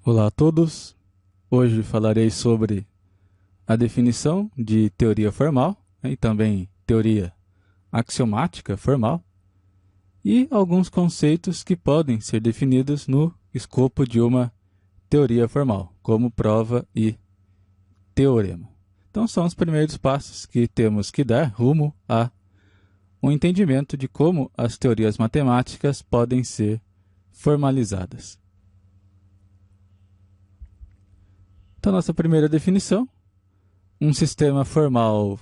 Olá a todos! Hoje falarei sobre a definição de teoria formal, e também teoria axiomática formal e alguns conceitos que podem ser definidos no escopo de uma teoria formal, como prova e teorema. Então são os primeiros passos que temos que dar rumo a um entendimento de como as teorias matemáticas podem ser formalizadas. Então, nossa primeira definição, um sistema formal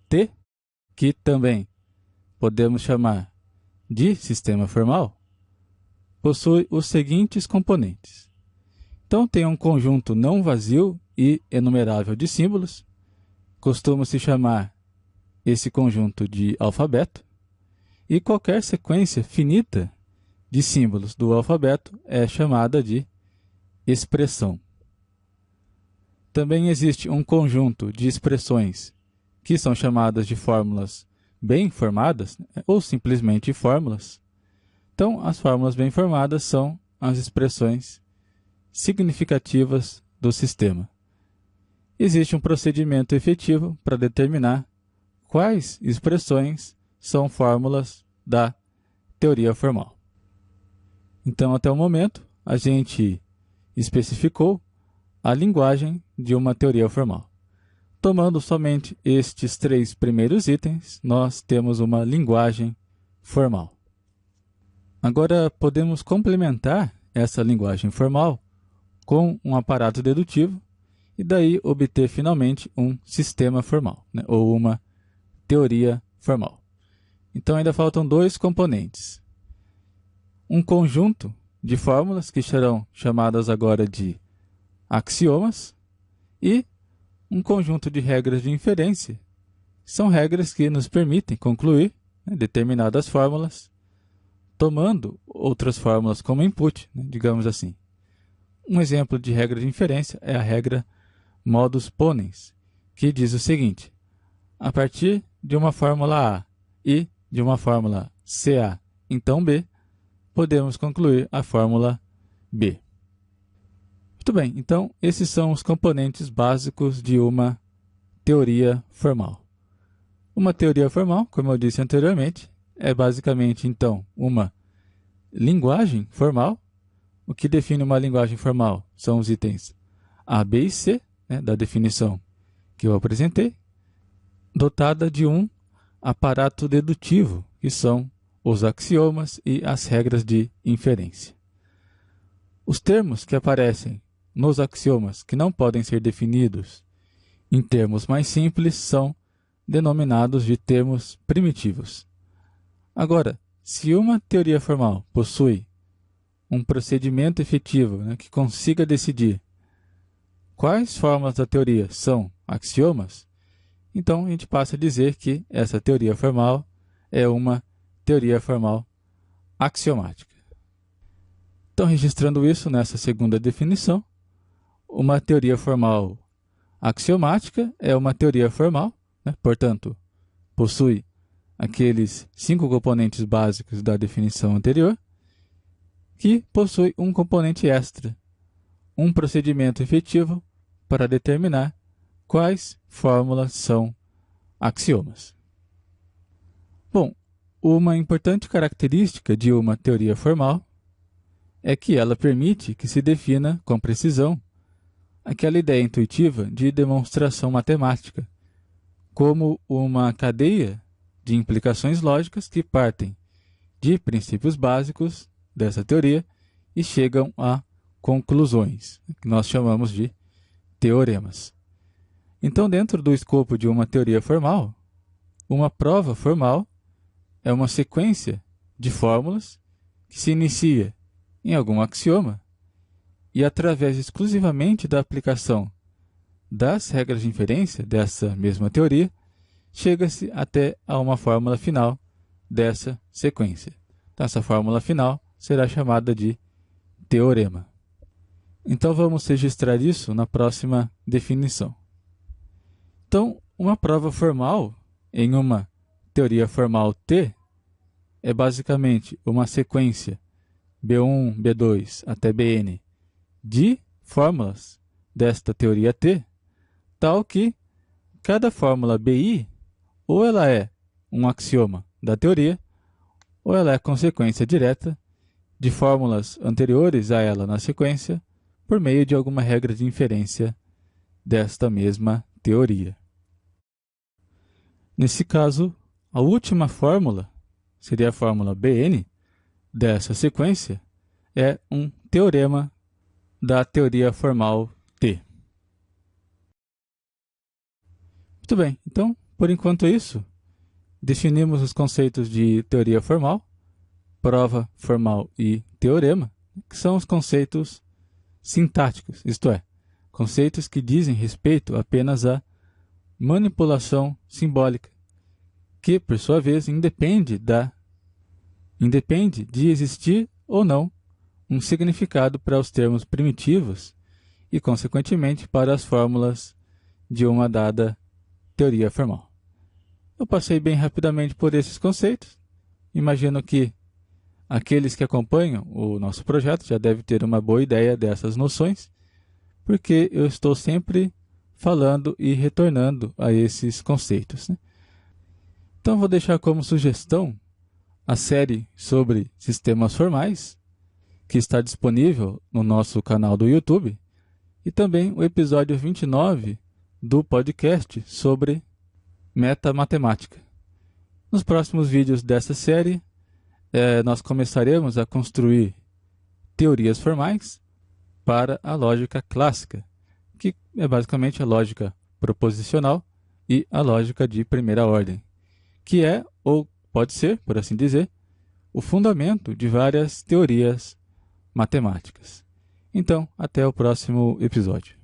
T, que também podemos chamar de sistema formal, possui os seguintes componentes. Então, tem um conjunto não vazio e enumerável de símbolos, costuma-se chamar esse conjunto de alfabeto, e qualquer sequência finita de símbolos do alfabeto é chamada de expressão. Também existe um conjunto de expressões que são chamadas de fórmulas bem formadas, ou simplesmente fórmulas. Então, as fórmulas bem formadas são as expressões significativas do sistema. Existe um procedimento efetivo para determinar quais expressões são fórmulas da teoria formal. Então, até o momento, a gente especificou a linguagem de uma teoria formal. Tomando somente estes três primeiros itens, nós temos uma linguagem formal. Agora, podemos complementar essa linguagem formal com um aparato dedutivo e daí obter finalmente um sistema formal, ou uma teoria formal. Então, ainda faltam dois componentes. Um conjunto de fórmulas, que serão chamadas agora de axiomas, e um conjunto de regras de inferência. São regras que nos permitem concluir determinadas fórmulas, tomando outras fórmulas como input, digamos assim. Um exemplo de regra de inferência é a regra modus ponens, que diz o seguinte: a partir de uma fórmula A e de uma fórmula CA, então B, podemos concluir a fórmula B. Muito bem, então esses são os componentes básicos de uma teoria formal. Uma teoria formal, como eu disse anteriormente, é basicamente então uma linguagem formal. O que define uma linguagem formal são os itens A, B e C, da definição que eu apresentei, dotada de um aparato dedutivo, que são os axiomas e as regras de inferência. Os termos que aparecem nos axiomas que não podem ser definidos em termos mais simples são denominados de termos primitivos. Agora, se uma teoria formal possui um procedimento efetivo que consiga decidir quais formas da teoria são axiomas, então a gente passa a dizer que essa teoria formal é uma teoria formal axiomática. Então, registrando isso nessa segunda definição, uma teoria formal axiomática é uma teoria formal, portanto, possui aqueles 5 componentes básicos da definição anterior, que possui um componente extra, um procedimento efetivo para determinar quais fórmulas são axiomas. Bom, uma importante característica de uma teoria formal é que ela permite que se defina com precisão aquela ideia intuitiva de demonstração matemática, como uma cadeia de implicações lógicas que partem de princípios básicos dessa teoria e chegam a conclusões, que nós chamamos de teoremas. Então, dentro do escopo de uma teoria formal, uma prova formal é uma sequência de fórmulas que se inicia em algum axioma e, através exclusivamente da aplicação das regras de inferência dessa mesma teoria, chega-se até a uma fórmula final dessa sequência. Então, essa fórmula final será chamada de teorema. Então, vamos registrar isso na próxima definição. Então, uma prova formal em uma teoria formal T é basicamente uma sequência B1, B2 até Bn de fórmulas desta teoria T, tal que cada fórmula BI ou ela é um axioma da teoria, ou ela é consequência direta de fórmulas anteriores a ela na sequência, por meio de alguma regra de inferência desta mesma teoria. Nesse caso, a última fórmula, seria a fórmula Bn, dessa sequência, é um teorema da teoria formal T. Muito bem, então, por enquanto é isso. Definimos os conceitos de teoria formal, prova formal e teorema, que são os conceitos sintáticos, isto é, conceitos que dizem respeito apenas à manipulação simbólica, que, por sua vez, independe de existir ou não um significado para os termos primitivos e, consequentemente, para as fórmulas de uma dada teoria formal. Eu passei bem rapidamente por esses conceitos. Imagino que aqueles que acompanham o nosso projeto já devem ter uma boa ideia dessas noções, porque eu estou sempre falando e retornando a esses conceitos, né? Então, vou deixar como sugestão a série sobre sistemas formais, que está disponível no nosso canal do YouTube, e também o episódio 29 do podcast sobre metamatemática. Nos próximos vídeos dessa série, nós começaremos a construir teorias formais para a lógica clássica, que é basicamente a lógica proposicional e a lógica de primeira ordem, que é, ou pode ser, por assim dizer, o fundamento de várias teorias matemáticas. Então, até o próximo episódio.